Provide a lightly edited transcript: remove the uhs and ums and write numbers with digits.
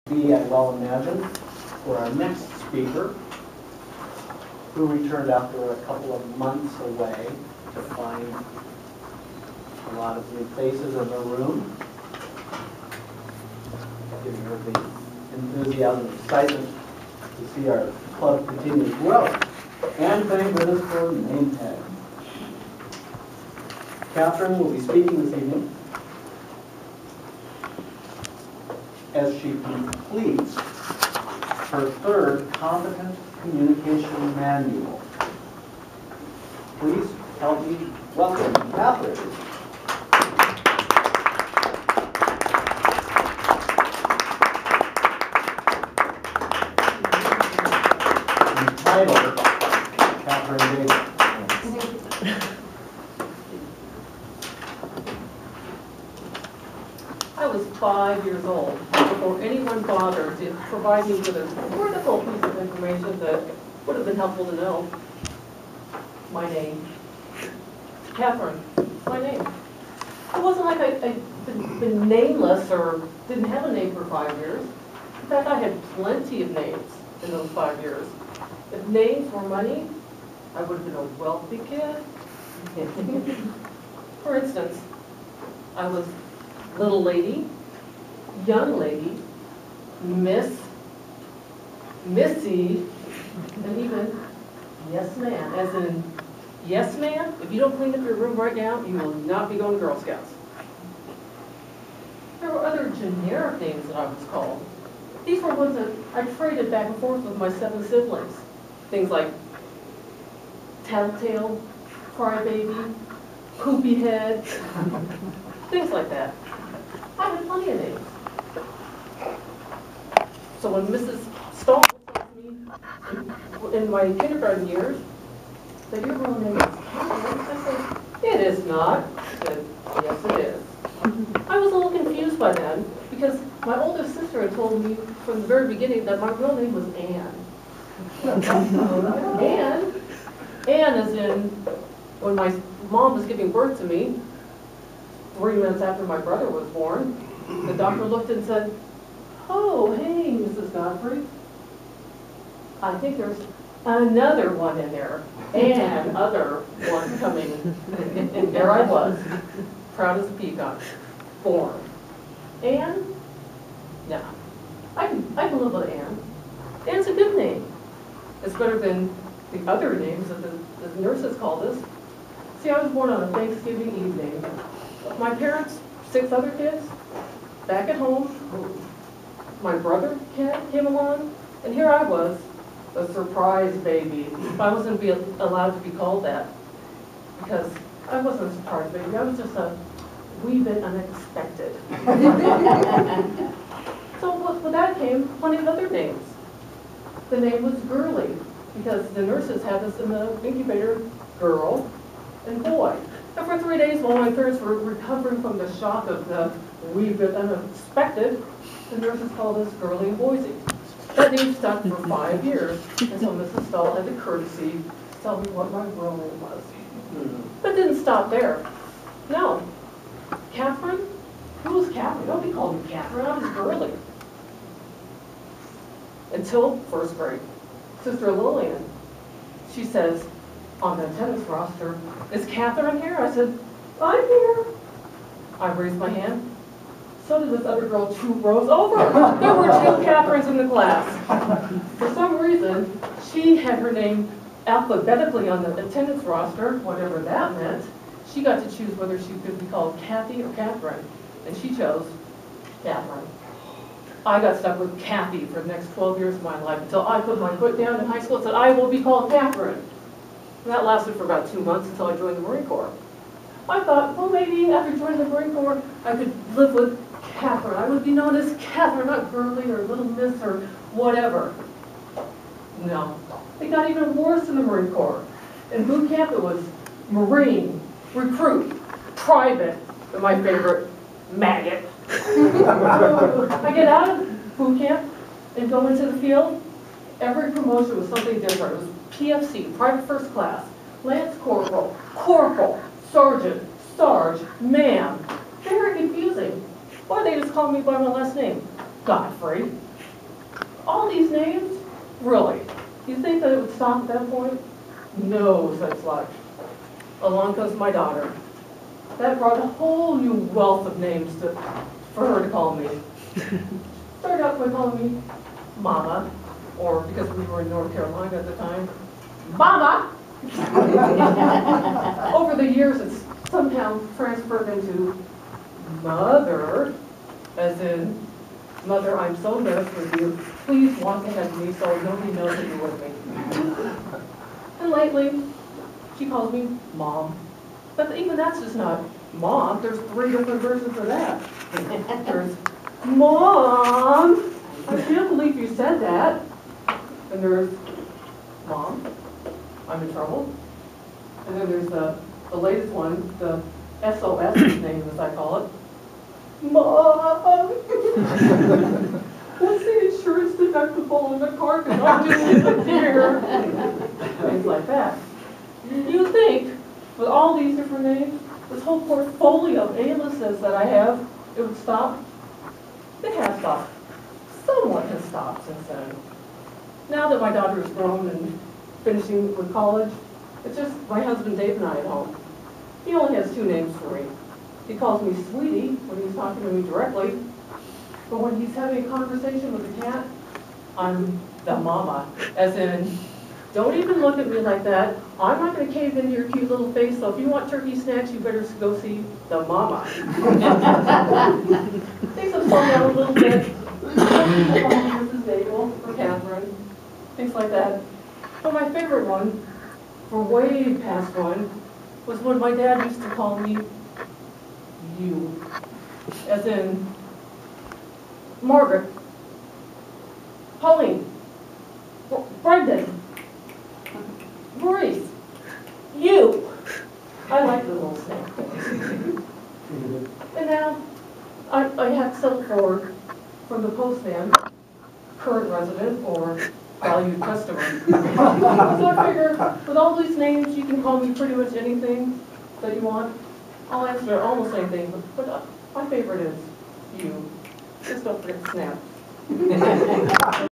I well imagine, for our next speaker, who returned after a couple of months away to find a lot of new faces in the room, giving her the enthusiasm and excitement to see our club continue to grow. And playing with us for name tag. Katherine will be speaking this evening as she completes her third Competent Communication Manual. Please help me welcome Katherine. Entitled Katherine Baker. I was 5 years old before anyone bothered to provide me with a critical piece of information that would have been helpful to know. My name. Katherine. My name. It wasn't like I'd been nameless or didn't have a name for 5 years. In fact, I had plenty of names in those 5 years. If names were money, I would have been a wealthy kid. For instance, I was little lady, young lady, Miss, Missy, and even yes ma'am, as in yes ma'am, if you don't clean up your room right now, you will not be going to Girl Scouts. There were other generic names that I was called. These were ones that I traded back and forth with my 7 siblings. Things like Tattletale, Crybaby, Poopy Head, things like that. I had plenty of names. So when Mrs. Stahl told me in my kindergarten years that your real name is Katherine, I said, it is not. She said, yes it is. I was a little confused by then because my older sister had told me from the very beginning that my real name was Anne. Anne as in when my mom was giving birth to me, 3 minutes after my brother was born, the doctor looked and said, oh, hey, Mrs. Godfrey. I think there's another one in there, and other one coming. And there I was, proud as a peacock, born. Anne? No. I can live with Anne. Anne's a good name. It's better than the other names that the nurses called us. See, I was born on a Thanksgiving evening. My parents, 6 other kids, back at home. My brother came along, and here I was, a surprise baby. I wasn't allowed to be called that, because I wasn't a surprise baby. I was just a wee bit unexpected. So with that came plenty of other names. The name was Girly, because the nurses had us in the incubator, girl and boy. And for 3 days while my parents were recovering from the shock of the wee bit unexpected, the nurses called us Girly and Boise. That name stuck for 5 years until Mrs. Stahl had the courtesy to tell me what my real name was. But it didn't stop there. No. Katherine? Who was Katherine? Nobody called me Katherine. I was Girly. Until 1st grade. Sister Lillian, she says, on the attendance roster, is Katherine here? I said, I'm here. I raised my hand. So did this other girl 2 rows over. There were 2 Katherines in the class. For some reason, she had her name alphabetically on the attendance roster, whatever that meant. She got to choose whether she could be called Kathy or Katherine, and she chose Katherine. I got stuck with Kathy for the next 12 years of my life until I put my foot down in high school and said, I will be called Katherine. And that lasted for about 2 months until I joined the Marine Corps. I thought, well, maybe after joining the Marine Corps, I could live with Katherine. I would be known as Katherine, not Girly or Little Miss or whatever. No. It got even worse in the Marine Corps. In boot camp, it was Marine, recruit, private, and my favorite, maggot. I get out of boot camp and go into the field. Every promotion was something different. It was PFC, private first class, lance corporal, corporal, sergeant, sarge, ma'am. Very confusing. Or they just called me by my last name, Godfrey. all these names? Really? You think that it would stop at that point? No such luck. Along comes my daughter. That brought a whole new wealth of names for her to call me. Started out by calling me Mama, or because we were in North Carolina at the time, Mama! Over the years, it's somehow transferred into Mother, as in, Mother, I'm so embarrassed with you. Please walk ahead of me so nobody knows that you're with me. And lately, she calls me Mom. But even that's just not Mom. There's 3 different versions of that. There's Mom, I can't believe you said that. And there's Mom, I'm in trouble. And then there's the latest one, the SOS name, as I call it. Mom! What's the insurance deductible on the car? Because I'm doing it here. Things like that. You think, with all these different names, this whole portfolio of aliases that I have, it would stop? It has stopped. Somewhat has stopped since then. Now that my daughter is grown and finishing with college, it's just my husband Dave and I at home. He only has 2 names for me. He calls me Sweetie when he's talking to me directly, but when he's having a conversation with the cat, I'm the mama, as in, don't even look at me like that. I'm not going to cave into your cute little face, so if you want turkey snacks, you better go see the mama. Things have slowed down a little bit. Mrs. Bagel or Catherine, things like that. But my favorite one, for way past one, was when my dad used to call me you, as in Margaret, Pauline, Brendan, Maurice, you. I like the little snack things. And now I have settled for, from the postman, current resident or valued customer. So I figure with all these names, you can call me pretty much anything that you want. I'll answer almost anything, but my favorite is you. Just don't forget to snap.